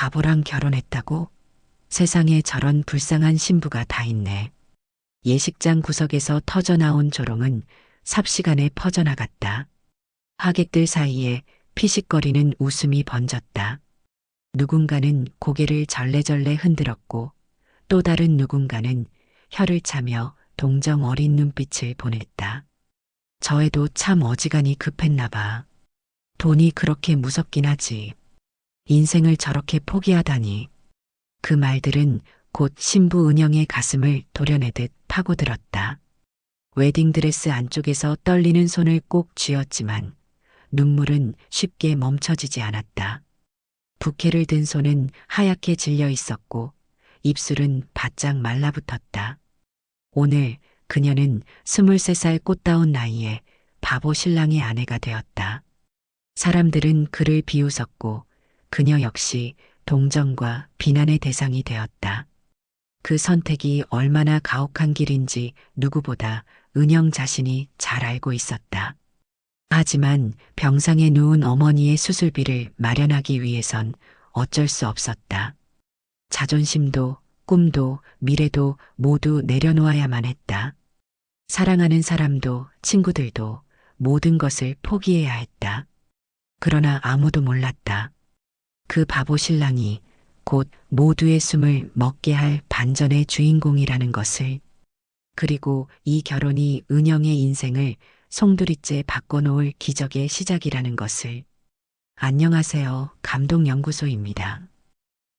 바보랑 결혼했다고? 세상에 저런 불쌍한 신부가 다 있네. 예식장 구석에서 터져나온 조롱은 삽시간에 퍼져나갔다. 하객들 사이에 피식거리는 웃음이 번졌다. 누군가는 고개를 절레절레 흔들었고 또 다른 누군가는 혀를 차며 동정 어린 눈빛을 보냈다. 저 애도 참 어지간히 급했나 봐. 돈이 그렇게 무섭긴 하지. 인생을 저렇게 포기하다니. 그 말들은 곧 신부 은영의 가슴을 도려내듯 파고들었다. 웨딩드레스 안쪽에서 떨리는 손을 꼭 쥐었지만 눈물은 쉽게 멈춰지지 않았다. 부케를 든 손은 하얗게 질려 있었고 입술은 바짝 말라붙었다. 오늘 그녀는 23살 꽃다운 나이에 바보 신랑의 아내가 되었다. 사람들은 그를 비웃었고 그녀 역시 동정과 비난의 대상이 되었다. 그 선택이 얼마나 가혹한 길인지 누구보다 은영 자신이 잘 알고 있었다. 하지만 병상에 누운 어머니의 수술비를 마련하기 위해선 어쩔 수 없었다. 자존심도 꿈도 미래도 모두 내려놓아야만 했다. 사랑하는 사람도 친구들도 모든 것을 포기해야 했다. 그러나 아무도 몰랐다. 그 바보 신랑이 곧 모두의 숨을 먹게 할 반전의 주인공이라는 것을, 그리고 이 결혼이 은영의 인생을 송두리째 바꿔놓을 기적의 시작이라는 것을. 안녕하세요. 감동연구소입니다.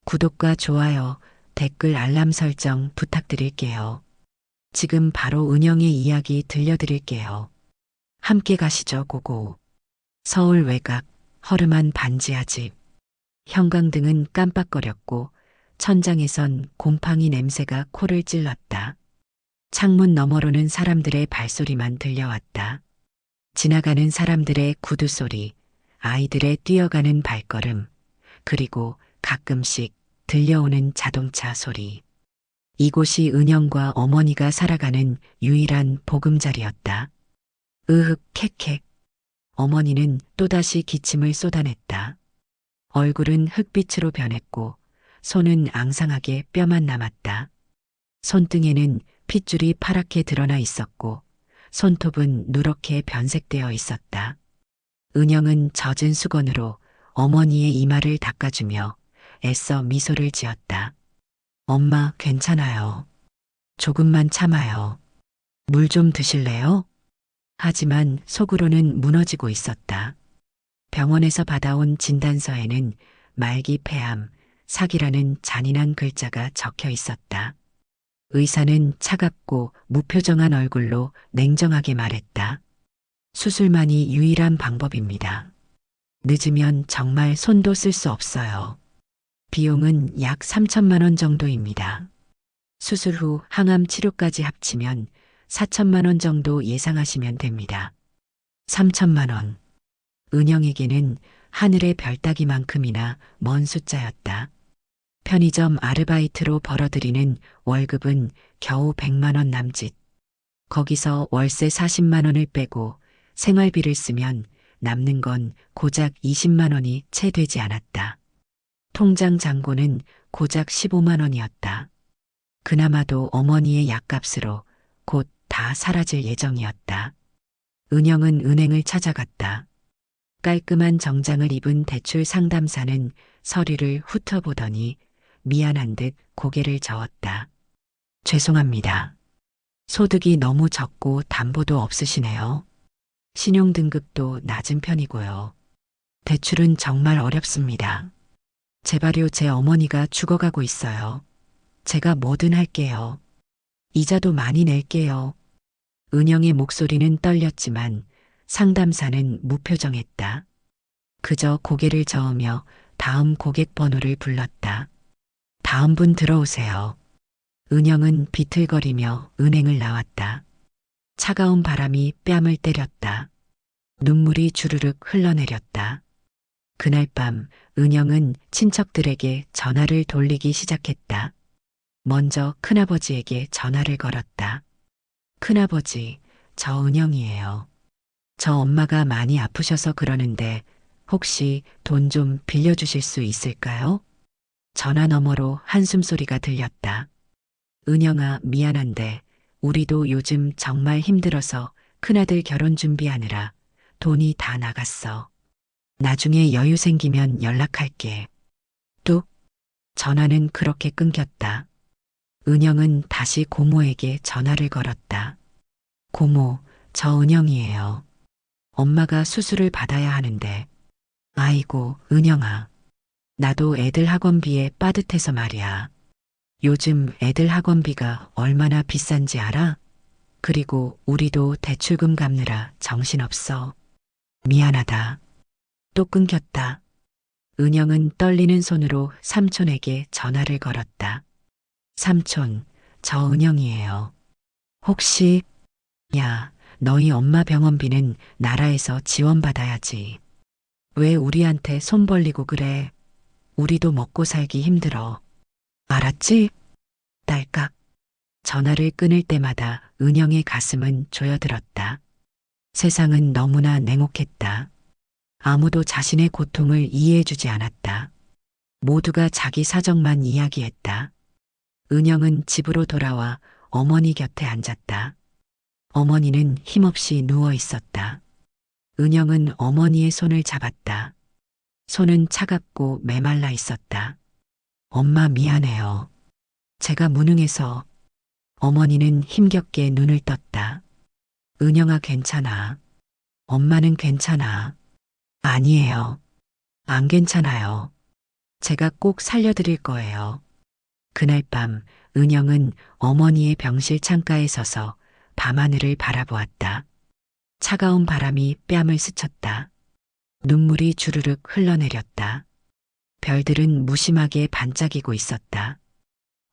구독과 좋아요, 댓글 알람 설정 부탁드릴게요. 지금 바로 은영의 이야기 들려드릴게요. 함께 가시죠, 고고. 서울 외곽, 허름한 반지하 집. 형광등은 깜빡거렸고 천장에선 곰팡이 냄새가 코를 찔렀다. 창문 너머로는 사람들의 발소리만 들려왔다. 지나가는 사람들의 구두 소리, 아이들의 뛰어가는 발걸음, 그리고 가끔씩 들려오는 자동차 소리. 이곳이 은영과 어머니가 살아가는 유일한 보금자리였다. 으흑 캑캑. 어머니는 또다시 기침을 쏟아냈다. 얼굴은 흑빛으로 변했고 손은 앙상하게 뼈만 남았다. 손등에는 핏줄이 파랗게 드러나 있었고 손톱은 누렇게 변색되어 있었다. 은영은 젖은 수건으로 어머니의 이마를 닦아주며 애써 미소를 지었다. 엄마, 괜찮아요. 조금만 참아요. 물 좀 드실래요? 하지만 속으로는 무너지고 있었다. 병원에서 받아온 진단서에는 말기 폐암, 사기라는 잔인한 글자가 적혀 있었다. 의사는 차갑고 무표정한 얼굴로 냉정하게 말했다. 수술만이 유일한 방법입니다. 늦으면 정말 손도 쓸 수 없어요. 비용은 약 3천만 원 정도입니다. 수술 후 항암 치료까지 합치면 4천만 원 정도 예상하시면 됩니다. 3천만 원. 은영에게는 하늘의 별 따기만큼이나 먼 숫자였다. 편의점 아르바이트로 벌어들이는 월급은 겨우 100만 원 남짓. 거기서 월세 40만 원을 빼고 생활비를 쓰면 남는 건 고작 20만 원이 채 되지 않았다. 통장 잔고는 고작 15만 원이었다. 그나마도 어머니의 약값으로 곧 다 사라질 예정이었다. 은영은 은행을 찾아갔다. 깔끔한 정장을 입은 대출 상담사는 서류를 훑어보더니 미안한 듯 고개를 저었다. 죄송합니다. 소득이 너무 적고 담보도 없으시네요. 신용등급도 낮은 편이고요. 대출은 정말 어렵습니다. 제발요, 제 어머니가 죽어가고 있어요. 제가 뭐든 할게요. 이자도 많이 낼게요. 은영의 목소리는 떨렸지만 상담사는 무표정했다. 그저 고개를 저으며 다음 고객 번호를 불렀다. 다음 분 들어오세요. 은영은 비틀거리며 은행을 나왔다. 차가운 바람이 뺨을 때렸다. 눈물이 주르륵 흘러내렸다. 그날 밤 은영은 친척들에게 전화를 돌리기 시작했다. 먼저 큰아버지에게 전화를 걸었다. 큰아버지, 저 은영이에요. 저 엄마가 많이 아프셔서 그러는데 혹시 돈 좀 빌려주실 수 있을까요? 전화 너머로 한숨소리가 들렸다. 은영아, 미안한데 우리도 요즘 정말 힘들어서 큰아들 결혼 준비하느라 돈이 다 나갔어. 나중에 여유 생기면 연락할게. 뚝. 전화는 그렇게 끊겼다. 은영은 다시 고모에게 전화를 걸었다. 고모, 저 은영이에요. 엄마가 수술을 받아야 하는데. 아이고, 은영아. 나도 애들 학원비에 빠듯해서 말이야. 요즘 애들 학원비가 얼마나 비싼지 알아? 그리고 우리도 대출금 갚느라 정신없어. 미안하다. 또 끊겼다. 은영은 떨리는 손으로 삼촌에게 전화를 걸었다. 삼촌, 저 은영이에요. 혹시, 야, 너희 엄마 병원비는 나라에서 지원받아야지. 왜 우리한테 손 벌리고 그래? 우리도 먹고 살기 힘들어. 알았지? 딸깍. 전화를 끊을 때마다 은영의 가슴은 조여들었다. 세상은 너무나 냉혹했다. 아무도 자신의 고통을 이해해주지 않았다. 모두가 자기 사정만 이야기했다. 은영은 집으로 돌아와 어머니 곁에 앉았다. 어머니는 힘없이 누워 있었다. 은영은 어머니의 손을 잡았다. 손은 차갑고 메말라 있었다. 엄마 미안해요. 제가 무능해서. 어머니는 힘겹게 눈을 떴다. 은영아 괜찮아. 엄마는 괜찮아. 아니에요. 안 괜찮아요. 제가 꼭 살려드릴 거예요. 그날 밤 은영은 어머니의 병실 창가에 서서 밤하늘을 바라보았다. 차가운 바람이 뺨을 스쳤다. 눈물이 주르륵 흘러내렸다. 별들은 무심하게 반짝이고 있었다.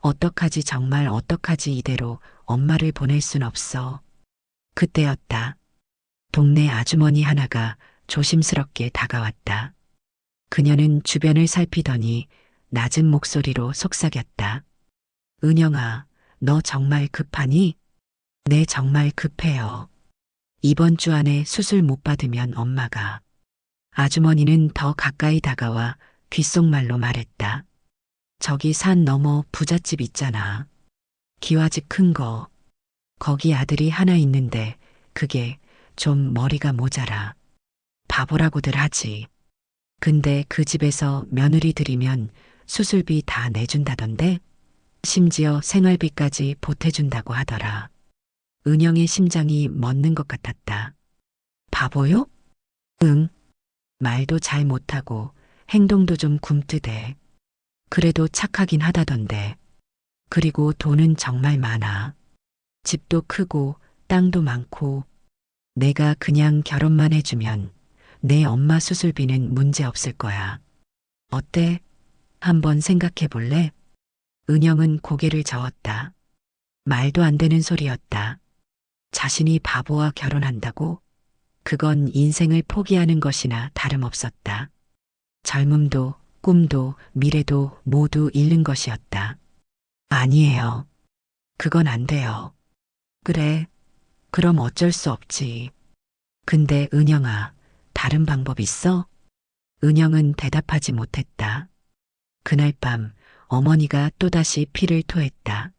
어떡하지 정말 어떡하지 이대로 엄마를 보낼 순 없어. 그때였다. 동네 아주머니 하나가 조심스럽게 다가왔다. 그녀는 주변을 살피더니 낮은 목소리로 속삭였다. 은영아, 너 정말 급하니? 네, 정말 급해요. 이번 주 안에 수술 못 받으면 엄마가. 아주머니는 더 가까이 다가와 귓속말로 말했다. 저기 산 너머 부잣집 있잖아. 기와집 큰 거. 거기 아들이 하나 있는데 그게 좀 머리가 모자라. 바보라고들 하지. 근데 그 집에서 며느리 들이면 수술비 다 내준다던데? 심지어 생활비까지 보태준다고 하더라. 은영의 심장이 멎는 것 같았다. 바보요? 응. 말도 잘 못하고 행동도 좀 굼뜨대. 그래도 착하긴 하다던데. 그리고 돈은 정말 많아. 집도 크고 땅도 많고. 내가 그냥 결혼만 해주면 내 엄마 수술비는 문제 없을 거야. 어때? 한번 생각해 볼래? 은영은 고개를 저었다. 말도 안 되는 소리였다. 자신이 바보와 결혼한다고? 그건 인생을 포기하는 것이나 다름없었다. 젊음도 꿈도 미래도 모두 잃는 것이었다. 아니에요. 그건 안 돼요. 그래. 그럼 어쩔 수 없지. 근데 은영아, 다른 방법 있어? 은영은 대답하지 못했다. 그날 밤 어머니가 또다시 피를 토했다.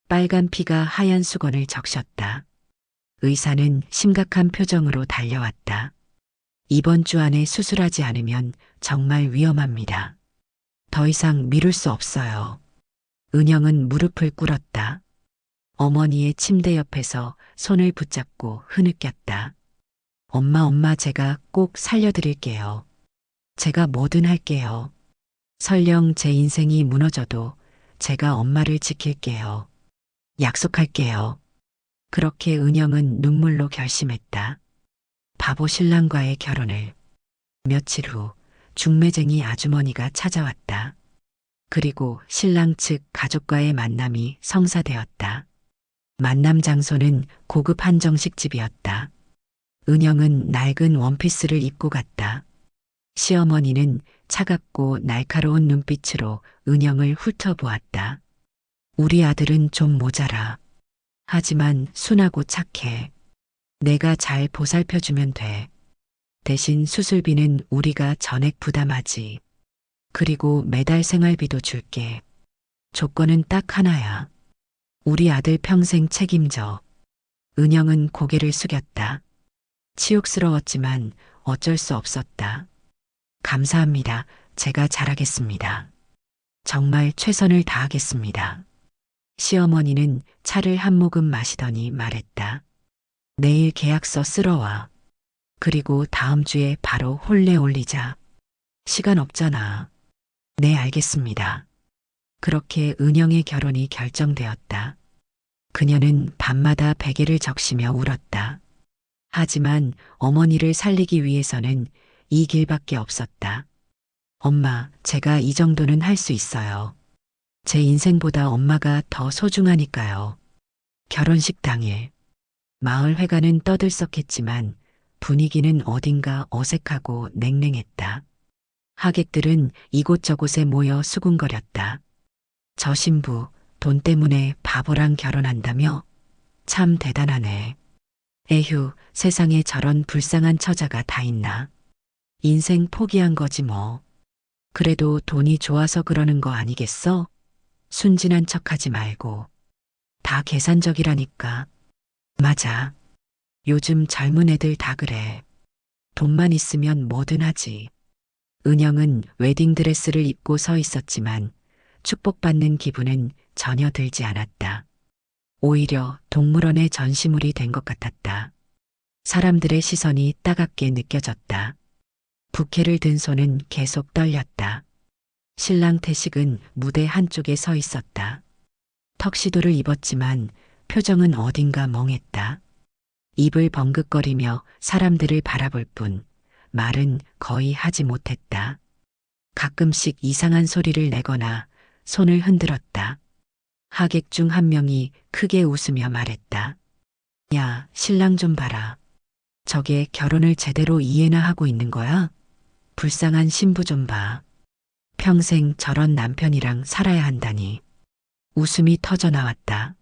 빨간 피가 하얀 수건을 적셨다. 의사는 심각한 표정으로 달려왔다. 이번 주 안에 수술하지 않으면 정말 위험합니다. 더 이상 미룰 수 없어요. 은영은 무릎을 꿇었다. 어머니의 침대 옆에서 손을 붙잡고 흐느꼈다. 엄마, 제가 꼭 살려드릴게요. 제가 뭐든 할게요. 설령 제 인생이 무너져도 제가 엄마를 지킬게요. 약속할게요. 그렇게 은영은 눈물로 결심했다. 바보 신랑과의 결혼을. 며칠 후 중매쟁이 아주머니가 찾아왔다. 그리고 신랑 측 가족과의 만남이 성사되었다. 만남 장소는 고급 한정식집이었다. 은영은 낡은 원피스를 입고 갔다. 시어머니는 차갑고 날카로운 눈빛으로 은영을 훑어보았다. 우리 아들은 좀 모자라. 하지만 순하고 착해. 내가 잘 보살펴주면 돼. 대신 수술비는 우리가 전액 부담하지. 그리고 매달 생활비도 줄게. 조건은 딱 하나야. 우리 아들 평생 책임져. 은영은 고개를 숙였다. 치욕스러웠지만 어쩔 수 없었다. 감사합니다. 제가 잘하겠습니다. 정말 최선을 다하겠습니다. 시어머니는 차를 한 모금 마시더니 말했다. 내일 계약서 쓸어와. 그리고 다음 주에 바로 혼례 올리자. 시간 없잖아. 네, 알겠습니다. 그렇게 은영의 결혼이 결정되었다. 그녀는 밤마다 베개를 적시며 울었다. 하지만 어머니를 살리기 위해서는 이 길밖에 없었다. 엄마, 제가 이 정도는 할 수 있어요. 제 인생보다 엄마가 더 소중하니까요. 결혼식 당일. 마을 회관은 떠들썩했지만 분위기는 어딘가 어색하고 냉랭했다. 하객들은 이곳저곳에 모여 수군거렸다. 저 신부, 돈 때문에 바보랑 결혼한다며? 참 대단하네. 에휴, 세상에 저런 불쌍한 처자가 다 있나. 인생 포기한 거지 뭐. 그래도 돈이 좋아서 그러는 거 아니겠어? 순진한 척하지 말고. 다 계산적이라니까. 맞아. 요즘 젊은 애들 다 그래. 돈만 있으면 뭐든 하지. 은영은 웨딩드레스를 입고 서 있었지만 축복받는 기분은 전혀 들지 않았다. 오히려 동물원의 전시물이 된 것 같았다. 사람들의 시선이 따갑게 느껴졌다. 부케를 든 손은 계속 떨렸다. 신랑 태식은 무대 한쪽에 서 있었다. 턱시도를 입었지만 표정은 어딘가 멍했다. 입을 벙긋거리며 사람들을 바라볼 뿐 말은 거의 하지 못했다. 가끔씩 이상한 소리를 내거나 손을 흔들었다. 하객 중 한 명이 크게 웃으며 말했다. 야, 신랑 좀 봐라. 저게 결혼을 제대로 이해나 하고 있는 거야? 불쌍한 신부 좀 봐. 평생 저런 남편이랑 살아야 한다니. 웃음이 터져 나왔다.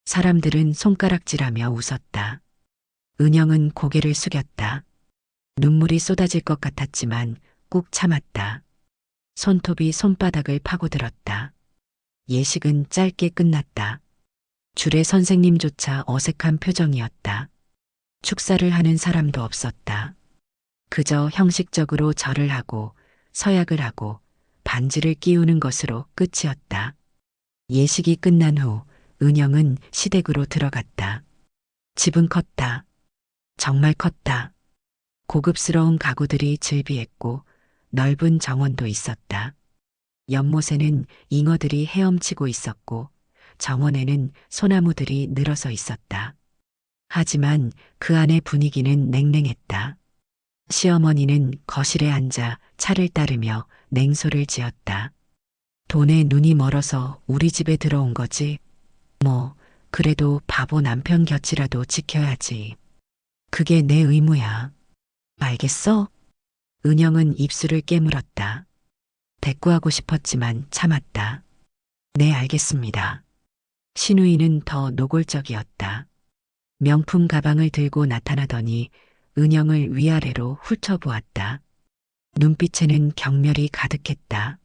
사람들은 손가락질하며 웃었다. 은영은 고개를 숙였다. 눈물이 쏟아질 것 같았지만 꾹 참았다. 손톱이 손바닥을 파고들었다. 예식은 짧게 끝났다. 주례 선생님조차 어색한 표정이었다. 축사를 하는 사람도 없었다. 그저 형식적으로 절을 하고 서약을 하고 반지를 끼우는 것으로 끝이었다. 예식이 끝난 후 은영은 시댁으로 들어갔다. 집은 컸다. 정말 컸다. 고급스러운 가구들이 즐비했고 넓은 정원도 있었다. 연못에는 잉어들이 헤엄치고 있었고 정원에는 소나무들이 늘어서 있었다. 하지만 그 안의 분위기는 냉랭했다. 시어머니는 거실에 앉아 차를 따르며 냉소를 지었다. 돈에 눈이 멀어서 우리 집에 들어온 거지. 뭐, 그래도 바보 남편 곁이라도 지켜야지. 그게 내 의무야. 알겠어? 은영은 입술을 깨물었다. 대꾸하고 싶었지만 참았다. 네, 알겠습니다. 신우이는 더 노골적이었다. 명품 가방을 들고 나타나더니 은영을 위아래로 훑어보았다. 눈빛에는 경멸이 가득했다.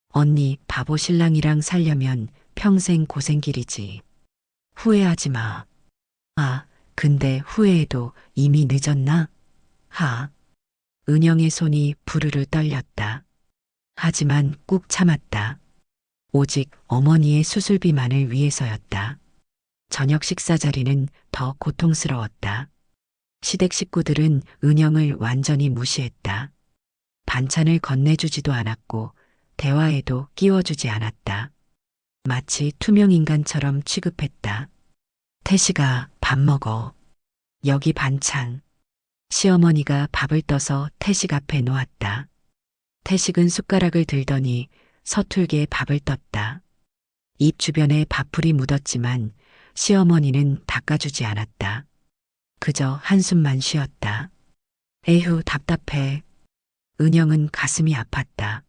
언니, 바보 신랑이랑 살려면 평생 고생길이지. 후회하지 마. 아, 근데 후회해도 이미 늦었나? 하. 은영의 손이 부르르 떨렸다. 하지만 꾹 참았다. 오직 어머니의 수술비만을 위해서였다. 저녁 식사 자리는 더 고통스러웠다. 시댁 식구들은 은영을 완전히 무시했다. 반찬을 건네주지도 않았고 대화에도 끼워주지 않았다. 마치 투명인간처럼 취급했다. 태식아, 밥 먹어. 여기 반찬. 시어머니가 밥을 떠서 태식 앞에 놓았다. 태식은 숟가락을 들더니 서툴게 밥을 떴다. 입 주변에 밥풀이 묻었지만 시어머니는 닦아주지 않았다. 그저 한숨만 쉬었다. 에휴, 답답해. 은영은 가슴이 아팠다.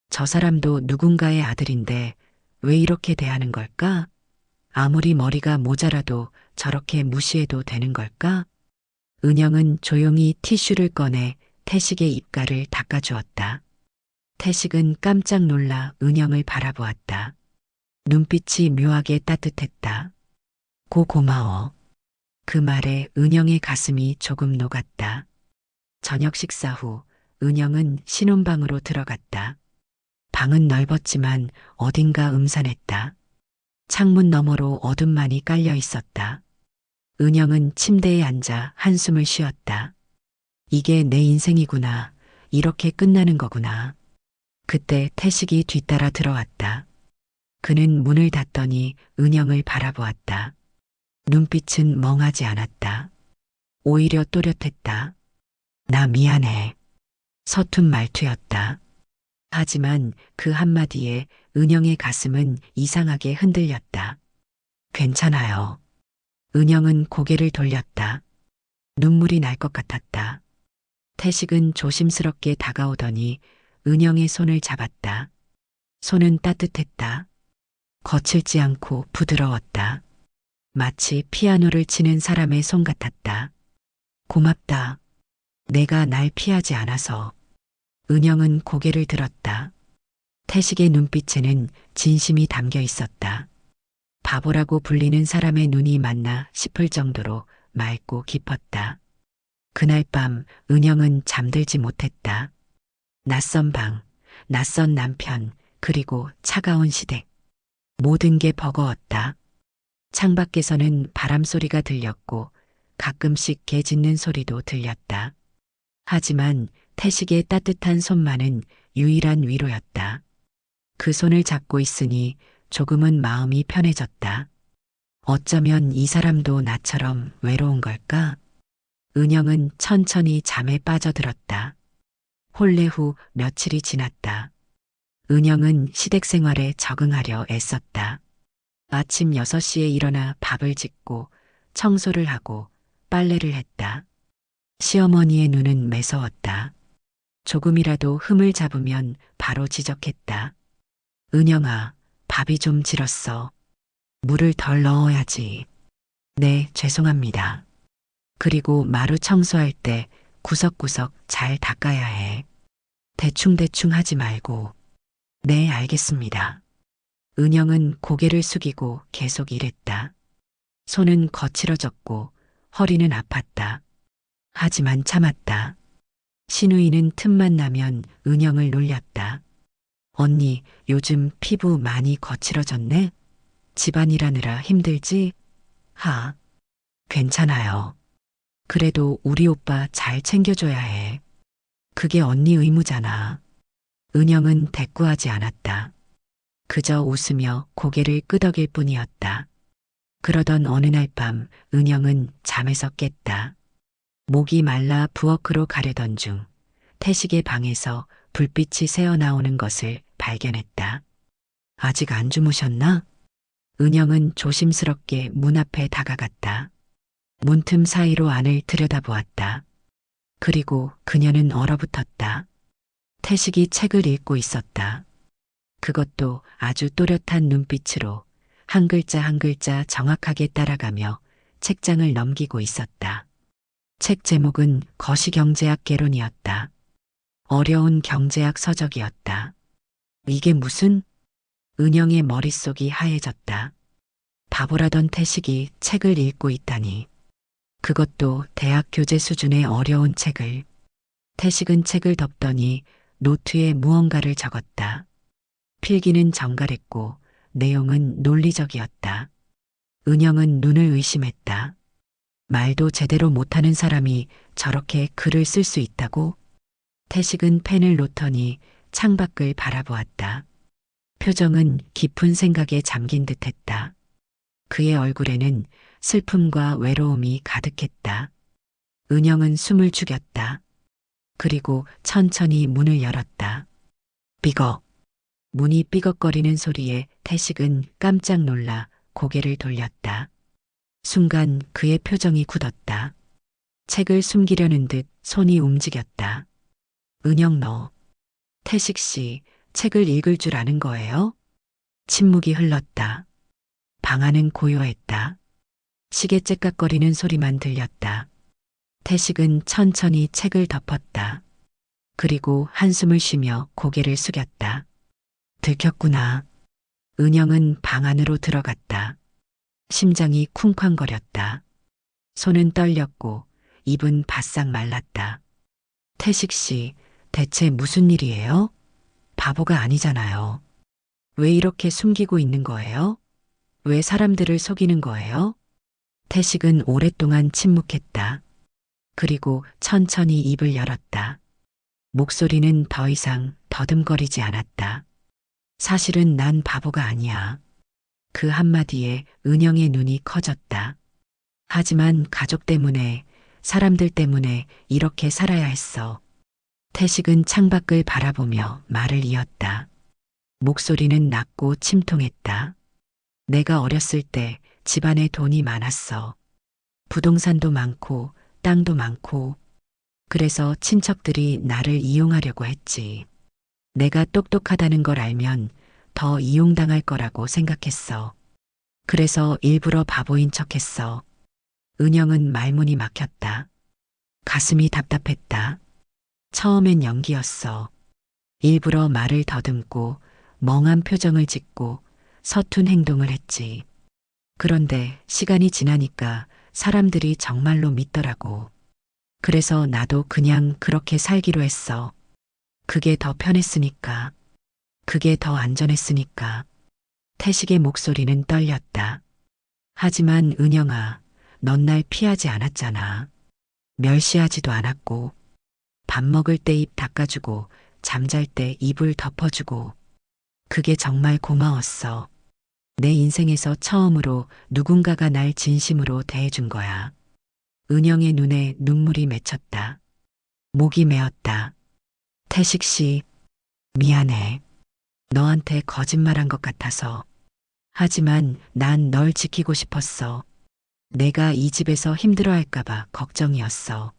저 사람도 누군가의 아들인데 왜 이렇게 대하는 걸까? 아무리 머리가 모자라도 저렇게 무시해도 되는 걸까? 은영은 조용히 티슈를 꺼내 태식의 입가를 닦아주었다. 태식은 깜짝 놀라 은영을 바라보았다. 눈빛이 묘하게 따뜻했다. 고마워. 그 말에 은영의 가슴이 조금 녹았다. 저녁 식사 후 은영은 신혼방으로 들어갔다. 방은 넓었지만 어딘가 음산했다. 창문 너머로 어둠만이 깔려 있었다. 은영은 침대에 앉아 한숨을 쉬었다. 이게 내 인생이구나. 이렇게 끝나는 거구나. 그때 태식이 뒤따라 들어왔다. 그는 문을 닫더니 은영을 바라보았다. 눈빛은 멍하지 않았다. 오히려 또렷했다. 나 미안해. 서툰 말투였다. 하지만 그 한마디에 은영의 가슴은 이상하게 흔들렸다. 괜찮아요. 은영은 고개를 돌렸다. 눈물이 날 것 같았다. 태식은 조심스럽게 다가오더니 은영의 손을 잡았다. 손은 따뜻했다. 거칠지 않고 부드러웠다. 마치 피아노를 치는 사람의 손 같았다. 고맙다. 내가 날 피하지 않아서. 은영은 고개를 들었다. 태식의 눈빛에는 진심이 담겨 있었다. 바보라고 불리는 사람의 눈이 맞나 싶을 정도로 맑고 깊었다. 그날 밤 은영은 잠들지 못했다. 낯선 방, 낯선 남편, 그리고 차가운 시댁. 모든 게 버거웠다. 창밖에서는 바람 소리가 들렸고 가끔씩 개 짖는 소리도 들렸다. 하지만 태식의 따뜻한 손만은 유일한 위로였다. 그 손을 잡고 있으니 조금은 마음이 편해졌다. 어쩌면 이 사람도 나처럼 외로운 걸까? 은영은 천천히 잠에 빠져들었다. 혼례 후 며칠이 지났다. 은영은 시댁 생활에 적응하려 애썼다. 아침 6시에 일어나 밥을 짓고 청소를 하고 빨래를 했다. 시어머니의 눈은 매서웠다. 조금이라도 흠을 잡으면 바로 지적했다. 은영아, 밥이 좀 질었어. 물을 덜 넣어야지. 네, 죄송합니다. 그리고 마루 청소할 때 구석구석 잘 닦아야 해. 대충대충 하지 말고. 네, 알겠습니다. 은영은 고개를 숙이고 계속 일했다. 손은 거칠어졌고 허리는 아팠다. 하지만 참았다. 신우이는 틈만 나면 은영을 놀렸다. 언니, 요즘 피부 많이 거칠어졌네? 집안일하느라 힘들지? 하, 괜찮아요. 그래도 우리 오빠 잘 챙겨줘야 해. 그게 언니 의무잖아. 은영은 대꾸하지 않았다. 그저 웃으며 고개를 끄덕일 뿐이었다. 그러던 어느 날 밤 은영은 잠에서 깼다. 목이 말라 부엌으로 가려던 중 태식의 방에서 불빛이 새어나오는 것을 발견했다. 아직 안 주무셨나? 은영은 조심스럽게 문 앞에 다가갔다. 문틈 사이로 안을 들여다보았다. 그리고 그녀는 얼어붙었다. 태식이 책을 읽고 있었다. 그것도 아주 또렷한 눈빛으로 한 글자 한 글자 정확하게 따라가며 책장을 넘기고 있었다. 책 제목은 거시경제학 개론이었다. 어려운 경제학 서적이었다. 이게 무슨? 은영의 머릿속이 하얘졌다. 바보라던 태식이 책을 읽고 있다니. 그것도 대학 교재 수준의 어려운 책을. 태식은 책을 덮더니 노트에 무언가를 적었다. 필기는 정갈했고 내용은 논리적이었다. 은영은 눈을 의심했다. 말도 제대로 못하는 사람이 저렇게 글을 쓸 수 있다고? 태식은 펜을 놓더니 창밖을 바라보았다. 표정은 깊은 생각에 잠긴 듯했다. 그의 얼굴에는 슬픔과 외로움이 가득했다. 은영은 숨을 죽였다. 그리고 천천히 문을 열었다. 삐걱. 문이 삐걱거리는 소리에 태식은 깜짝 놀라 고개를 돌렸다. 순간 그의 표정이 굳었다. 책을 숨기려는 듯 손이 움직였다. 은영 너. 태식 씨, 책을 읽을 줄 아는 거예요? 침묵이 흘렀다. 방 안은 고요했다. 시계 째깍거리는 소리만 들렸다. 태식은 천천히 책을 덮었다. 그리고 한숨을 쉬며 고개를 숙였다. 들켰구나. 은영은 방 안으로 들어갔다. 심장이 쿵쾅거렸다. 손은 떨렸고 입은 바싹 말랐다. 태식 씨, 대체 무슨 일이에요? 바보가 아니잖아요. 왜 이렇게 숨기고 있는 거예요? 왜 사람들을 속이는 거예요? 태식은 오랫동안 침묵했다. 그리고 천천히 입을 열었다. 목소리는 더 이상 더듬거리지 않았다. 사실은 난 바보가 아니야. 그 한마디에 은영의 눈이 커졌다. 하지만 가족 때문에, 사람들 때문에 이렇게 살아야 했어. 태식은 창밖을 바라보며 말을 이었다. 목소리는 낮고 침통했다. 내가 어렸을 때 집안에 돈이 많았어. 부동산도 많고 땅도 많고 그래서 친척들이 나를 이용하려고 했지. 내가 똑똑하다는 걸 알면 더 이용당할 거라고 생각했어. 그래서 일부러 바보인 척했어. 은영은 말문이 막혔다. 가슴이 답답했다. 처음엔 연기였어. 일부러 말을 더듬고 멍한 표정을 짓고 서툰 행동을 했지. 그런데 시간이 지나니까 사람들이 정말로 믿더라고. 그래서 나도 그냥 그렇게 살기로 했어. 그게 더 편했으니까. 그게 더 안전했으니까. 태식의 목소리는 떨렸다. 하지만 은영아, 넌 날 피하지 않았잖아. 멸시하지도 않았고, 밥 먹을 때 입 닦아주고, 잠잘 때 이불 덮어주고. 그게 정말 고마웠어. 내 인생에서 처음으로 누군가가 날 진심으로 대해준 거야. 은영의 눈에 눈물이 맺혔다. 목이 메었다. 태식 씨, 미안해. 너한테 거짓말한 것 같아서. 하지만 난 널 지키고 싶었어. 내가 이 집에서 힘들어할까봐 걱정이었어.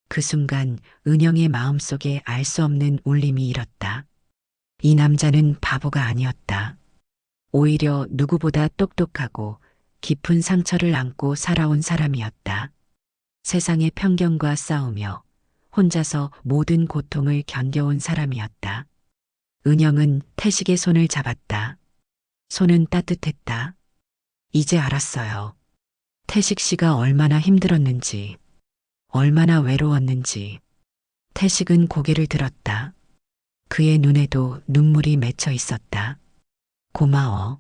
그 순간 은영의 마음속에 알 수 없는 울림이 일었다. 이 남자는 바보가 아니었다. 오히려 누구보다 똑똑하고 깊은 상처를 안고 살아온 사람이었다. 세상의 편견과 싸우며 혼자서 모든 고통을 견뎌온 사람이었다. 은영은 태식의 손을 잡았다. 손은 따뜻했다. 이제 알았어요. 태식 씨가 얼마나 힘들었는지, 얼마나 외로웠는지. 태식은 고개를 들었다. 그의 눈에도 눈물이 맺혀 있었다. 고마워.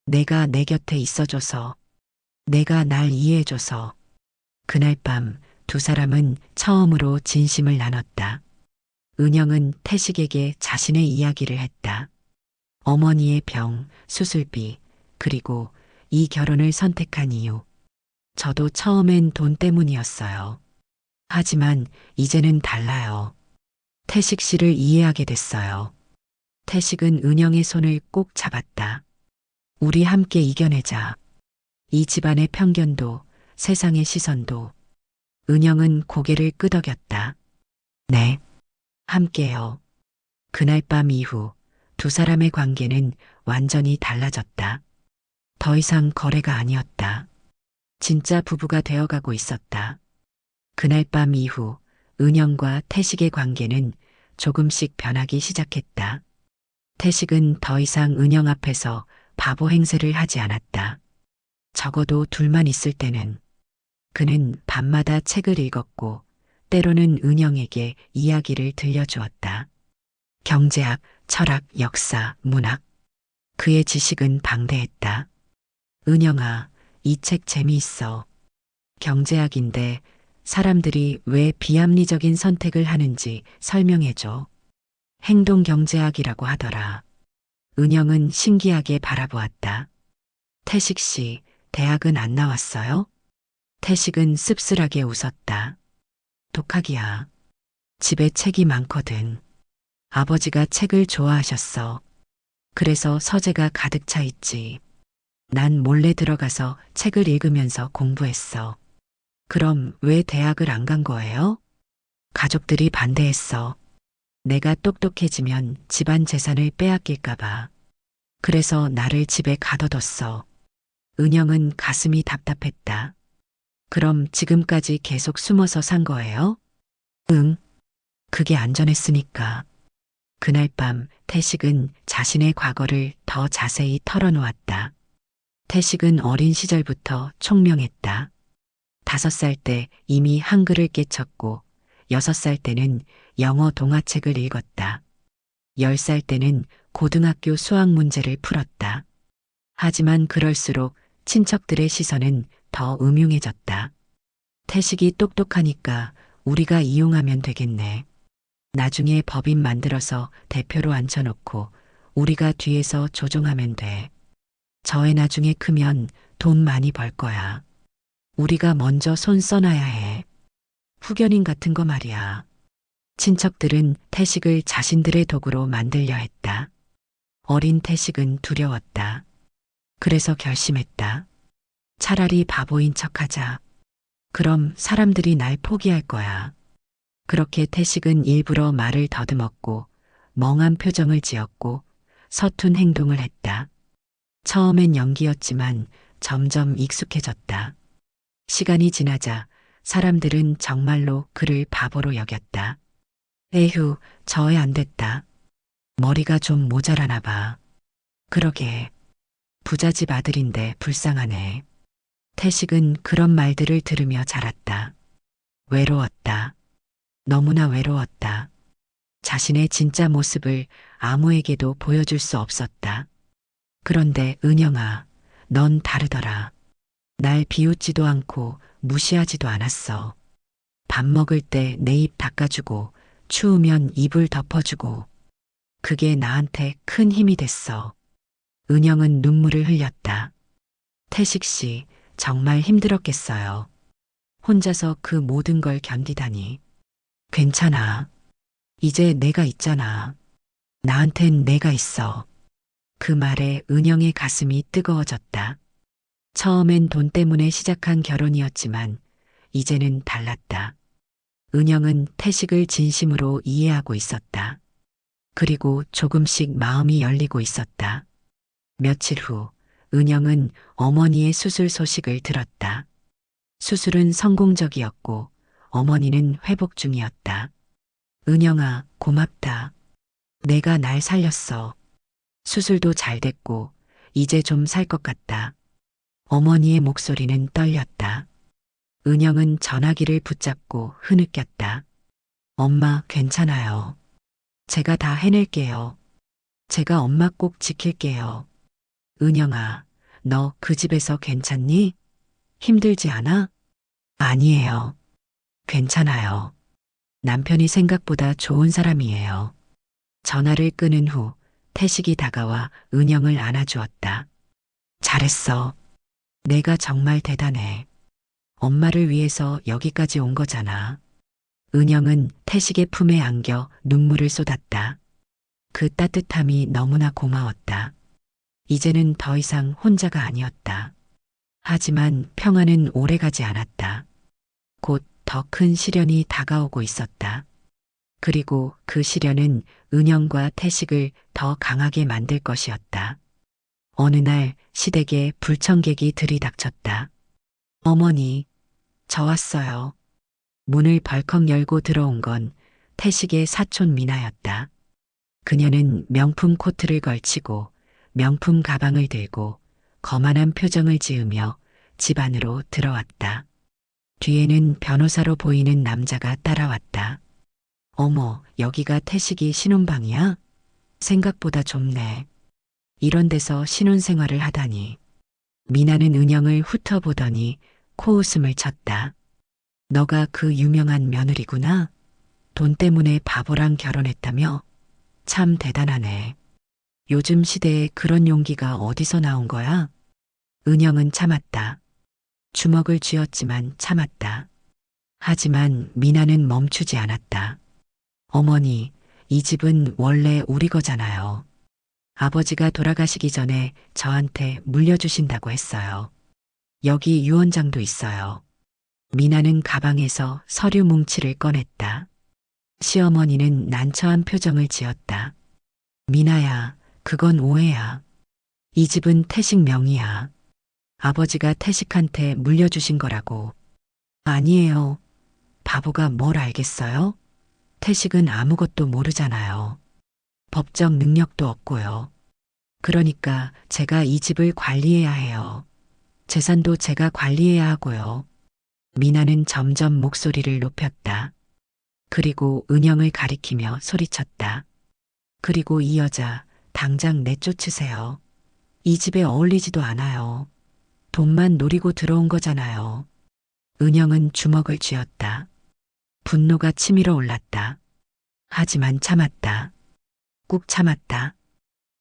내가 내 곁에 있어줘서, 내가 날 이해해줘서. 그날 밤 두 사람은 처음으로 진심을 나눴다. 은영은 태식에게 자신의 이야기를 했다. 어머니의 병, 수술비, 그리고 이 결혼을 선택한 이유. 저도 처음엔 돈 때문이었어요. 하지만 이제는 달라요. 태식 씨를 이해하게 됐어요. 태식은 은영의 손을 꼭 잡았다. 우리 함께 이겨내자. 이 집안의 편견도 세상의 시선도. 은영은 고개를 끄덕였다. 네, 함께요. 그날 밤 이후 두 사람의 관계는 완전히 달라졌다. 더 이상 거래가 아니었다. 진짜 부부가 되어가고 있었다. 그날 밤 이후 은영과 태식의 관계는 조금씩 변하기 시작했다. 태식은 더 이상 은영 앞에서 바보 행세를 하지 않았다. 적어도 둘만 있을 때는. 그는 밤마다 책을 읽었고 때로는 은영에게 이야기를 들려주었다. 경제학, 철학, 역사, 문학. 그의 지식은 방대했다. 은영아, 이 책 재미있어. 경제학인데 사람들이 왜 비합리적인 선택을 하는지 설명해줘. 행동경제학이라고 하더라. 은영은 신기하게 바라보았다. 태식 씨, 대학은 안 나왔어요? 태식은 씁쓸하게 웃었다. 독학이야. 집에 책이 많거든. 아버지가 책을 좋아하셨어. 그래서 서재가 가득 차 있지. 난 몰래 들어가서 책을 읽으면서 공부했어. 그럼 왜 대학을 안 간 거예요? 가족들이 반대했어. 내가 똑똑해지면 집안 재산을 빼앗길까봐. 그래서 나를 집에 가둬뒀어. 은영은 가슴이 답답했다. 그럼 지금까지 계속 숨어서 산 거예요? 응. 그게 안전했으니까. 그날 밤 태식은 자신의 과거를 더 자세히 털어놓았다. 태식은 어린 시절부터 총명했다. 5살 때 이미 한글을 깨쳤고 6살 때는 영어 동화책을 읽었다. 10살 때는 고등학교 수학 문제를 풀었다. 하지만 그럴수록 친척들의 시선은 더 음흉해졌다. 태식이 똑똑하니까 우리가 이용하면 되겠네. 나중에 법인 만들어서 대표로 앉혀놓고 우리가 뒤에서 조종하면 돼. 저 애 나중에 크면 돈 많이 벌 거야. 우리가 먼저 손 써놔야 해. 후견인 같은 거 말이야. 친척들은 태식을 자신들의 도구로 만들려 했다. 어린 태식은 두려웠다. 그래서 결심했다. 차라리 바보인 척하자. 그럼 사람들이 날 포기할 거야. 그렇게 태식은 일부러 말을 더듬었고 멍한 표정을 지었고 서툰 행동을 했다. 처음엔 연기였지만 점점 익숙해졌다. 시간이 지나자 사람들은 정말로 그를 바보로 여겼다. 에휴, 저 애 안 됐다. 머리가 좀 모자라나 봐. 그러게. 부잣집 아들인데 불쌍하네. 태식은 그런 말들을 들으며 자랐다. 외로웠다. 너무나 외로웠다. 자신의 진짜 모습을 아무에게도 보여줄 수 없었다. 그런데 은영아, 넌 다르더라. 날 비웃지도 않고 무시하지도 않았어. 밥 먹을 때 내 입 닦아주고 추우면 이불 덮어주고. 그게 나한테 큰 힘이 됐어. 은영은 눈물을 흘렸다. 태식 씨, 정말 힘들었겠어요. 혼자서 그 모든 걸 견디다니. 괜찮아. 이제 내가 있잖아. 나한텐 내가 있어. 그 말에 은영의 가슴이 뜨거워졌다. 처음엔 돈 때문에 시작한 결혼이었지만 이제는 달랐다. 은영은 태식을 진심으로 이해하고 있었다. 그리고 조금씩 마음이 열리고 있었다. 며칠 후 은영은 어머니의 수술 소식을 들었다. 수술은 성공적이었고 어머니는 회복 중이었다. 은영아, 고맙다. 내가 날 살렸어. 수술도 잘 됐고 이제 좀 살 것 같다. 어머니의 목소리는 떨렸다. 은영은 전화기를 붙잡고 흐느꼈다. 엄마, 괜찮아요. 제가 다 해낼게요. 제가 엄마 꼭 지킬게요. 은영아, 너 그 집에서 괜찮니? 힘들지 않아? 아니에요. 괜찮아요. 남편이 생각보다 좋은 사람이에요. 전화를 끊은 후 태식이 다가와 은영을 안아주었다. 잘했어. 내가 정말 대단해. 엄마를 위해서 여기까지 온 거잖아. 은영은 태식의 품에 안겨 눈물을 쏟았다. 그 따뜻함이 너무나 고마웠다. 이제는 더 이상 혼자가 아니었다. 하지만 평화는 오래가지 않았다. 곧 더 큰 시련이 다가오고 있었다. 그리고 그 시련은 은영과 태식을 더 강하게 만들 것이었다. 어느 날 시댁에 불청객이 들이닥쳤다. 어머니, 저 왔어요. 문을 벌컥 열고 들어온 건 태식의 사촌 미나였다. 그녀는 명품 코트를 걸치고 명품 가방을 들고 거만한 표정을 지으며 집 안으로 들어왔다. 뒤에는 변호사로 보이는 남자가 따라왔다. 어머, 여기가 태식이 신혼방이야? 생각보다 좁네. 이런 데서 신혼생활을 하다니. 미나는 은영을 훑어보더니 코웃음을 쳤다. 너가 그 유명한 며느리구나. 돈 때문에 바보랑 결혼했다며? 참 대단하네. 요즘 시대에 그런 용기가 어디서 나온 거야? 은영은 참았다. 주먹을 쥐었지만 참았다. 하지만 미나는 멈추지 않았다. 어머니, 이 집은 원래 우리 거잖아요. 아버지가 돌아가시기 전에 저한테 물려주신다고 했어요. 여기 유언장도 있어요. 미나는 가방에서 서류 뭉치를 꺼냈다. 시어머니는 난처한 표정을 지었다. 미나야, 그건 오해야. 이 집은 태식 명의야. 아버지가 태식한테 물려주신 거라고. 아니에요. 바보가 뭘 알겠어요? 태식은 아무것도 모르잖아요. 법적 능력도 없고요. 그러니까 제가 이 집을 관리해야 해요. 재산도 제가 관리해야 하고요. 미나는 점점 목소리를 높였다. 그리고 은영을 가리키며 소리쳤다. 그리고 이 여자 당장 내쫓으세요. 이 집에 어울리지도 않아요. 돈만 노리고 들어온 거잖아요. 은영은 주먹을 쥐었다. 분노가 치밀어 올랐다. 하지만 참았다. 꾹 참았다.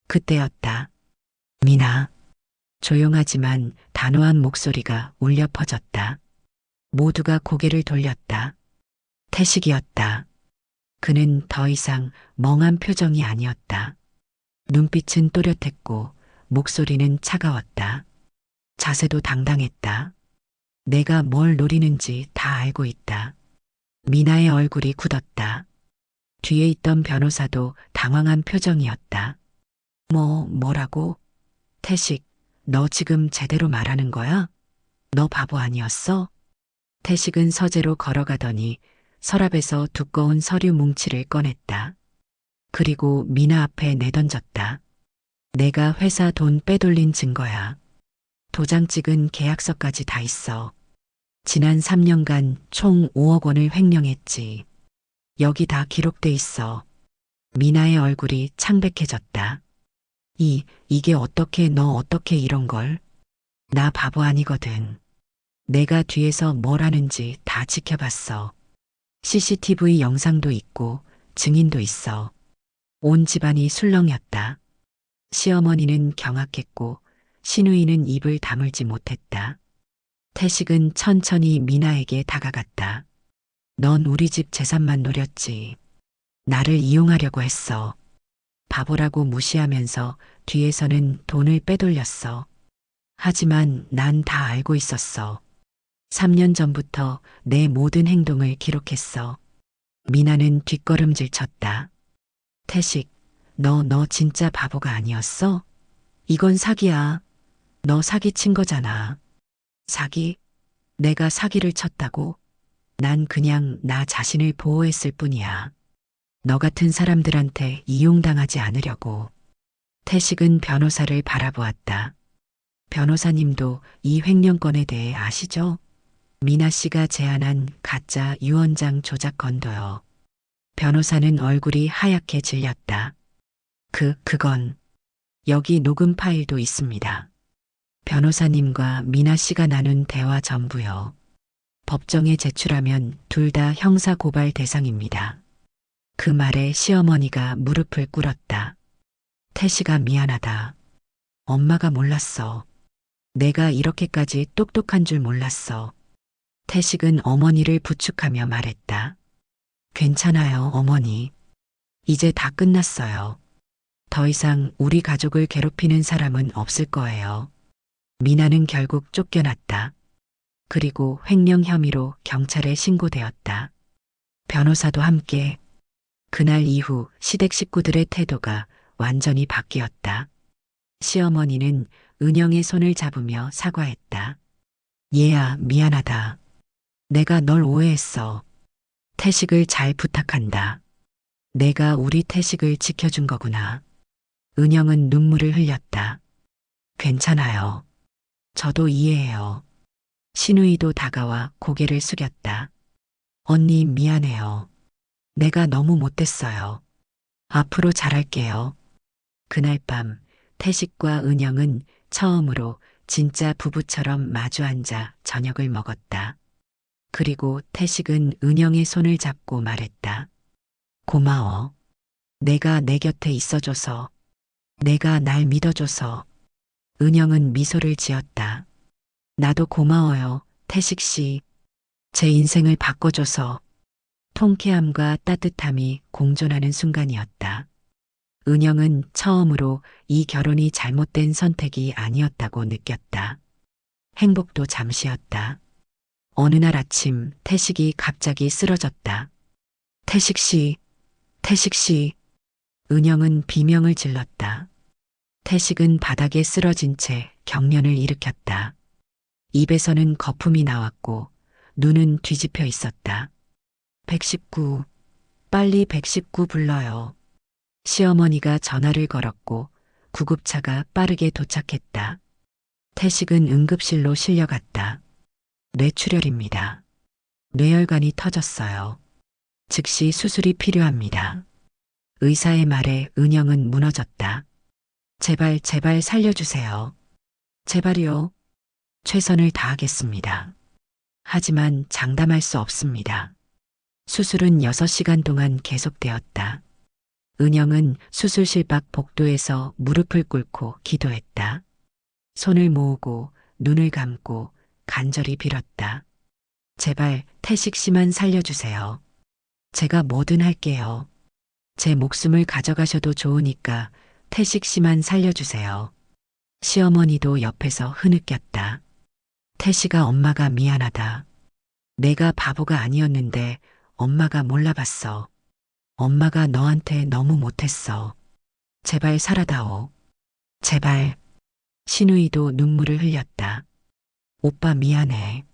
그때였다. 미나. 조용하지만 단호한 목소리가 울려 퍼졌다. 모두가 고개를 돌렸다. 태식이었다. 그는 더 이상 멍한 표정이 아니었다. 눈빛은 또렷했고 목소리는 차가웠다. 자세도 당당했다. 내가 뭘 노리는지 다 알고 있다. 미나의 얼굴이 굳었다. 뒤에 있던 변호사도 당황한 표정이었다. 뭐라고? 태식, 너 지금 제대로 말하는 거야? 너 바보 아니었어? 태식은 서재로 걸어가더니 서랍에서 두꺼운 서류 뭉치를 꺼냈다. 그리고 미나 앞에 내던졌다. 내가 회사 돈 빼돌린 증거야. 도장 찍은 계약서까지 다 있어. 지난 3년간 총 5억 원을 횡령했지. 여기 다 기록돼 있어. 미나의 얼굴이 창백해졌다. 이게 어떻게 너 어떻게 이런 걸? 나 바보 아니거든. 내가 뒤에서 뭘 하는지 다 지켜봤어. CCTV 영상도 있고 증인도 있어. 온 집안이 술렁였다. 시어머니는 경악했고 시누이는 입을 다물지 못했다. 태식은 천천히 미나에게 다가갔다. 넌 우리 집 재산만 노렸지. 나를 이용하려고 했어. 바보라고 무시하면서 뒤에서는 돈을 빼돌렸어. 하지만 난 다 알고 있었어. 3년 전부터 내 모든 행동을 기록했어. 미나는 뒷걸음질 쳤다. 태식, 너 진짜 바보가 아니었어? 이건 사기야. 너 사기친 거잖아. 사기? 내가 사기를 쳤다고? 난 그냥 나 자신을 보호했을 뿐이야. 너 같은 사람들한테 이용당하지 않으려고. 태식은 변호사를 바라보았다. 변호사님도 이 횡령건에 대해 아시죠? 미나 씨가 제안한 가짜 유언장 조작 건도요. 변호사는 얼굴이 하얗게 질렸다. 그건 여기 녹음 파일도 있습니다. 변호사님과 미나 씨가 나눈 대화 전부요. 법정에 제출하면 둘 다 형사 고발 대상입니다. 그 말에 시어머니가 무릎을 꿇었다. 태식아 미안하다. 엄마가 몰랐어. 내가 이렇게까지 똑똑한 줄 몰랐어. 태식은 어머니를 부축하며 말했다. 괜찮아요, 어머니. 이제 다 끝났어요. 더 이상 우리 가족을 괴롭히는 사람은 없을 거예요. 미나는 결국 쫓겨났다. 그리고 횡령 혐의로 경찰에 신고되었다. 변호사도 함께. 그날 이후 시댁 식구들의 태도가 완전히 바뀌었다. 시어머니는 은영의 손을 잡으며 사과했다. 얘야, 미안하다. 내가 널 오해했어. 태식을 잘 부탁한다. 내가 우리 태식을 지켜준 거구나. 은영은 눈물을 흘렸다. 괜찮아요. 저도 이해해요. 시누이도 다가와 고개를 숙였다. 언니 미안해요. 내가 너무 못됐어요. 앞으로 잘할게요. 그날 밤 태식과 은영은 처음으로 진짜 부부처럼 마주 앉아 저녁을 먹었다. 그리고 태식은 은영의 손을 잡고 말했다. 고마워. 내가 내 곁에 있어줘서. 내가 날 믿어줘서. 은영은 미소를 지었다. 나도 고마워요, 태식 씨. 제 인생을 바꿔줘서. 통쾌함과 따뜻함이 공존하는 순간이었다. 은영은 처음으로 이 결혼이 잘못된 선택이 아니었다고 느꼈다. 행복도 잠시였다. 어느 날 아침 태식이 갑자기 쓰러졌다. 태식 씨, 태식 씨. 은영은 비명을 질렀다. 태식은 바닥에 쓰러진 채 경련을 일으켰다. 입에서는 거품이 나왔고 눈은 뒤집혀 있었다. 119. 빨리 119 불러요. 시어머니가 전화를 걸었고 구급차가 빠르게 도착했다. 태식은 응급실로 실려갔다. 뇌출혈입니다. 뇌혈관이 터졌어요. 즉시 수술이 필요합니다. 의사의 말에 은영은 무너졌다. 제발, 제발 살려주세요. 제발이요. 최선을 다하겠습니다. 하지만 장담할 수 없습니다. 수술은 6시간 동안 계속되었다. 은영은 수술실 밖 복도에서 무릎을 꿇고 기도했다. 손을 모으고 눈을 감고 간절히 빌었다. 제발 태식 씨만 살려주세요. 제가 뭐든 할게요. 제 목숨을 가져가셔도 좋으니까 태식 씨만 살려주세요. 시어머니도 옆에서 흐느꼈다. 태식아, 엄마가 미안하다. 내가 바보가 아니었는데 엄마가 몰라봤어. 엄마가 너한테 너무 못했어. 제발 살아다오. 제발. 신우이도 눈물을 흘렸다. 오빠 미안해.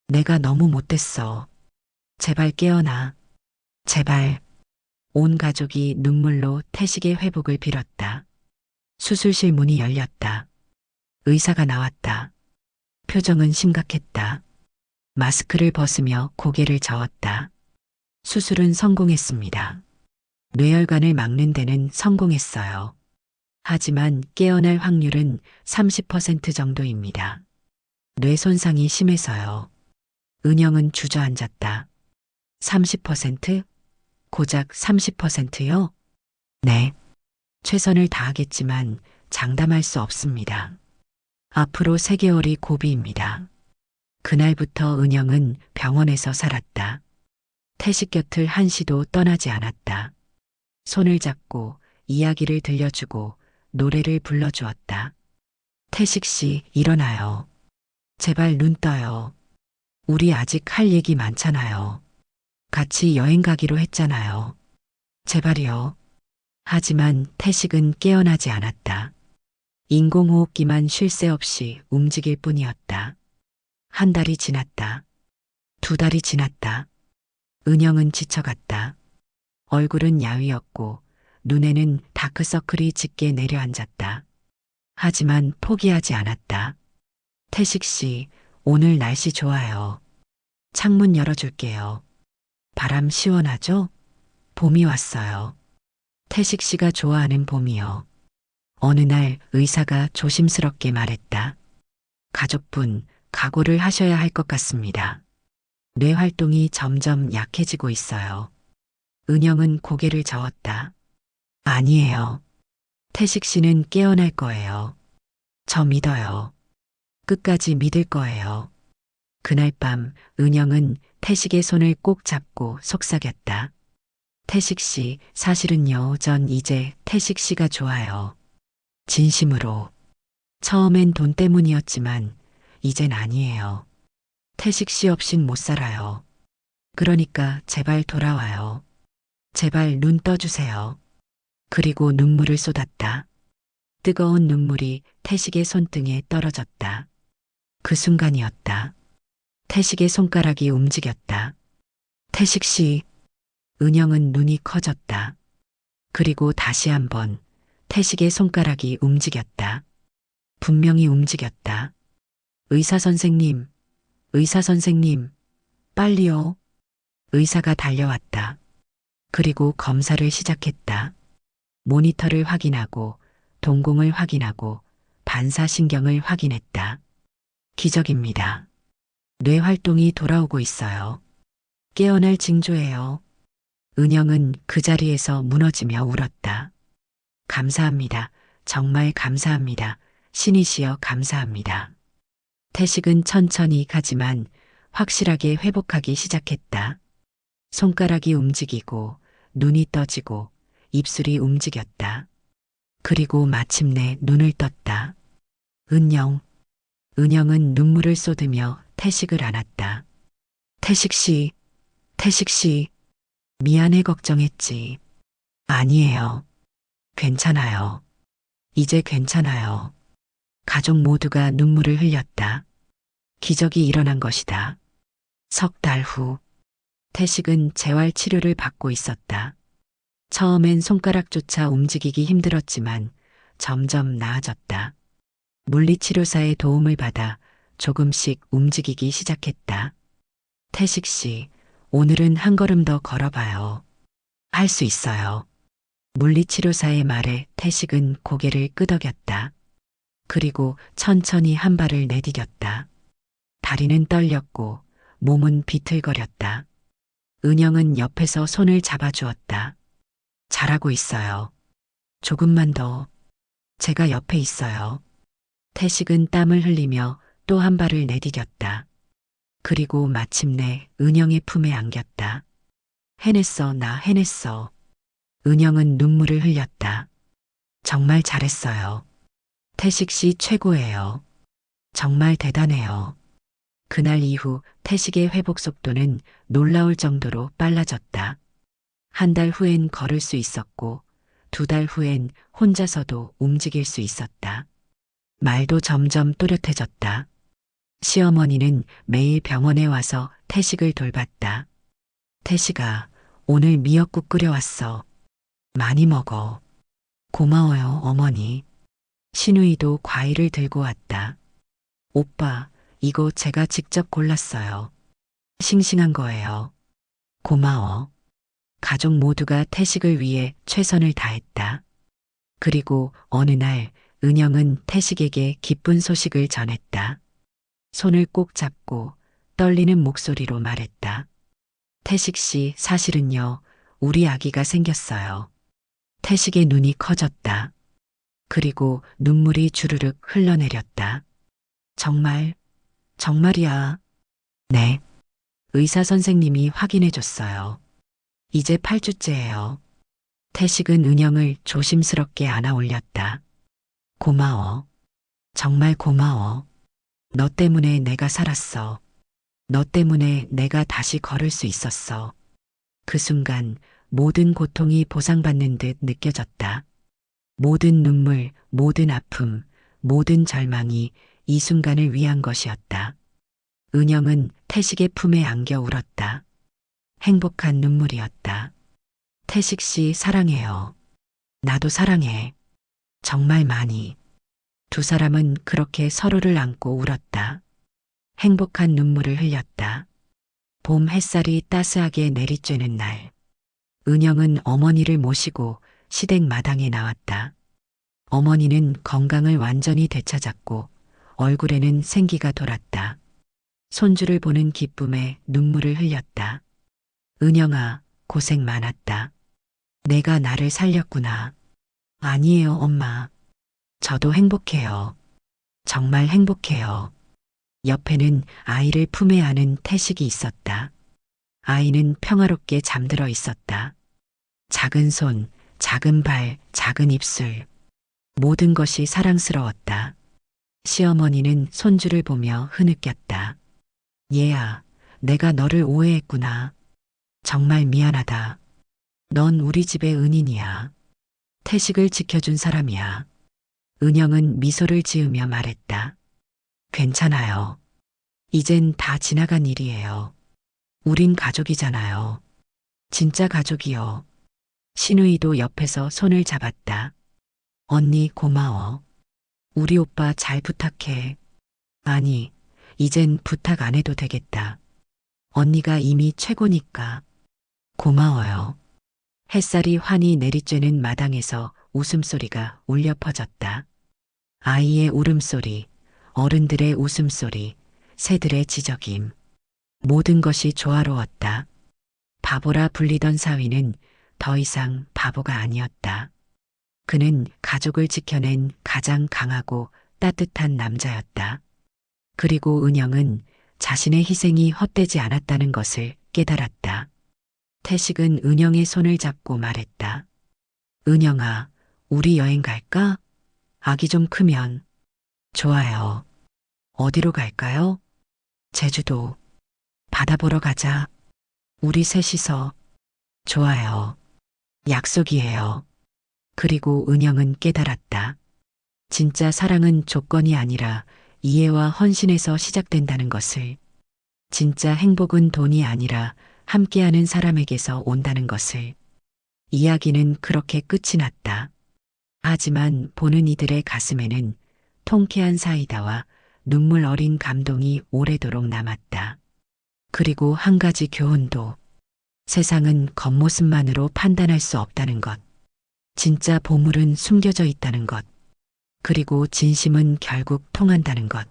내가 너무 못됐어. 제발 깨어나. 제발. 온 가족이 눈물로 태식의 회복을 빌었다. 수술실 문이 열렸다. 의사가 나왔다. 표정은 심각했다. 마스크를 벗으며 고개를 저었다. 수술은 성공했습니다. 뇌혈관을 막는 데는 성공했어요. 하지만 깨어날 확률은 30% 정도입니다. 뇌 손상이 심해서요. 은영은 주저앉았다. 30%? 고작 30%요? 네. 최선을 다하겠지만 장담할 수 없습니다. 앞으로 3개월이 고비입니다. 그날부터 은영은 병원에서 살았다. 태식 곁을 한시도 떠나지 않았다. 손을 잡고 이야기를 들려주고 노래를 불러주었다. 태식 씨, 일어나요. 제발 눈 떠요. 우리 아직 할 얘기 많잖아요. 같이 여행 가기로 했잖아요. 제발이요. 하지만 태식은 깨어나지 않았다. 인공호흡기만 쉴 새 없이 움직일 뿐이었다. 1달이 지났다. 2달이 지났다. 은영은 지쳐갔다. 얼굴은 야위었고 눈에는 다크서클이 짙게 내려앉았다. 하지만 포기하지 않았다. 태식 씨, 오늘 날씨 좋아요. 창문 열어줄게요. 바람 시원하죠? 봄이 왔어요. 태식 씨가 좋아하는 봄이요. 어느 날 의사가 조심스럽게 말했다. 가족분, 각오를 하셔야 할 것 같습니다. 뇌 활동이 점점 약해지고 있어요. 은영은 고개를 저었다. 아니에요. 태식 씨는 깨어날 거예요. 저 믿어요. 끝까지 믿을 거예요. 그날 밤 은영은 태식의 손을 꼭 잡고 속삭였다. 태식 씨, 사실은요, 전 이제 태식 씨가 좋아요. 진심으로. 처음엔 돈 때문이었지만 이젠 아니에요. 태식 씨 없인 못 살아요. 그러니까 제발 돌아와요. 제발 눈 떠주세요. 그리고 눈물을 쏟았다. 뜨거운 눈물이 태식의 손등에 떨어졌다. 그 순간이었다. 태식의 손가락이 움직였다. 태식 씨, 은영은 눈이 커졌다. 그리고 다시 한번 태식의 손가락이 움직였다. 분명히 움직였다. 의사 선생님, 의사 선생님, 빨리요. 의사가 달려왔다. 그리고 검사를 시작했다. 모니터를 확인하고 동공을 확인하고 반사신경을 확인했다. 기적입니다. 뇌 활동이 돌아오고 있어요. 깨어날 징조예요. 은영은 그 자리에서 무너지며 울었다. 감사합니다. 정말 감사합니다. 신이시여 감사합니다. 태식은 천천히 가지만 확실하게 회복하기 시작했다. 손가락이 움직이고 눈이 떠지고 입술이 움직였다. 그리고 마침내 눈을 떴다. 은영. 은영은 눈물을 쏟으며 태식을 안았다. 태식 씨, 태식 씨, 미안해 걱정했지. 아니에요. 괜찮아요. 이제 괜찮아요. 가족 모두가 눈물을 흘렸다. 기적이 일어난 것이다. 3달 후, 태식은 재활 치료를 받고 있었다. 처음엔 손가락조차 움직이기 힘들었지만 점점 나아졌다. 물리치료사의 도움을 받아 조금씩 움직이기 시작했다. 태식 씨, 오늘은 한 걸음 더 걸어봐요. 할 수 있어요. 물리치료사의 말에 태식은 고개를 끄덕였다. 그리고 천천히 한 발을 내디뎠다. 다리는 떨렸고 몸은 비틀거렸다. 은영은 옆에서 손을 잡아주었다. 잘하고 있어요. 조금만 더. 제가 옆에 있어요. 태식은 땀을 흘리며 또 한 발을 내디뎠다. 그리고 마침내 은영의 품에 안겼다. 해냈어, 나 해냈어. 은영은 눈물을 흘렸다. 정말 잘했어요. 태식 씨 최고예요. 정말 대단해요. 그날 이후 태식의 회복 속도는 놀라울 정도로 빨라졌다. 한 달 후엔 걸을 수 있었고, 2달 후엔 혼자서도 움직일 수 있었다. 말도 점점 또렷해졌다. 시어머니는 매일 병원에 와서 태식을 돌봤다. 태식아, 오늘 미역국 끓여왔어. 많이 먹어. 고마워요, 어머니. 신우이도 과일을 들고 왔다. 오빠, 이거 제가 직접 골랐어요. 싱싱한 거예요. 고마워. 가족 모두가 태식을 위해 최선을 다했다. 그리고 어느 날 은영은 태식에게 기쁜 소식을 전했다. 손을 꼭 잡고 떨리는 목소리로 말했다. 태식 씨, 사실은요, 우리 아기가 생겼어요. 태식의 눈이 커졌다. 그리고 눈물이 주르륵 흘러내렸다. 정말, 정말이야. 네. 의사 선생님이 확인해 줬어요. 이제 8주째예요. 태식은 은영을 조심스럽게 안아 올렸다. 고마워. 정말 고마워. 너 때문에 내가 살았어. 너 때문에 내가 다시 걸을 수 있었어. 그 순간 모든 고통이 보상받는 듯 느껴졌다. 모든 눈물, 모든 아픔, 모든 절망이 이 순간을 위한 것이었다. 은영은 태식의 품에 안겨 울었다. 행복한 눈물이었다. 태식 씨 사랑해요. 나도 사랑해. 정말 많이. 두 사람은 그렇게 서로를 안고 울었다. 행복한 눈물을 흘렸다. 봄 햇살이 따스하게 내리쬐는 날. 은영은 어머니를 모시고 시댁 마당에 나왔다. 어머니는 건강을 완전히 되찾았고 얼굴에는 생기가 돌았다. 손주를 보는 기쁨에 눈물을 흘렸다. 은영아, 고생 많았다. 내가 나를 살렸구나. 아니에요, 엄마. 저도 행복해요. 정말 행복해요. 옆에는 아이를 품에 안은 태식이 있었다. 아이는 평화롭게 잠들어 있었다. 작은 손, 작은 발, 작은 입술. 모든 것이 사랑스러웠다. 시어머니는 손주를 보며 흐느꼈다. 얘야, 내가 너를 오해했구나. 정말 미안하다. 넌 우리 집의 은인이야. 태식을 지켜준 사람이야. 은영은 미소를 지으며 말했다. 괜찮아요. 이젠 다 지나간 일이에요. 우린 가족이잖아요. 진짜 가족이요. 신우이도 옆에서 손을 잡았다. 언니 고마워. 우리 오빠 잘 부탁해. 아니, 이젠 부탁 안 해도 되겠다. 언니가 이미 최고니까. 고마워요. 햇살이 환히 내리쬐는 마당에서 웃음소리가 울려 퍼졌다. 아이의 울음소리, 어른들의 웃음소리, 새들의 지저김. 모든 것이 조화로웠다. 바보라 불리던 사위는 더 이상 바보가 아니었다. 그는 가족을 지켜낸 가장 강하고 따뜻한 남자였다. 그리고 은영은 자신의 희생이 헛되지 않았다는 것을 깨달았다. 태식은 은영의 손을 잡고 말했다. 은영아, 우리 여행 갈까? 아기 좀 크면. 좋아요. 어디로 갈까요? 제주도. 바다 보러 가자. 우리 셋이서. 좋아요. 약속이에요. 그리고 은영은 깨달았다. 진짜 사랑은 조건이 아니라 이해와 헌신에서 시작된다는 것을. 진짜 행복은 돈이 아니라 함께하는 사람에게서 온다는 것을. 이야기는 그렇게 끝이 났다. 하지만 보는 이들의 가슴에는 통쾌한 사이다와 눈물 어린 감동이 오래도록 남았다. 그리고 한 가지 교훈도. 세상은 겉모습만으로 판단할 수 없다는 것. 진짜 보물은 숨겨져 있다는 것. 그리고 진심은 결국 통한다는 것.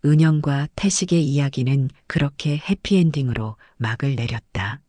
은영과 태식의 이야기는 그렇게 해피엔딩으로 막을 내렸다.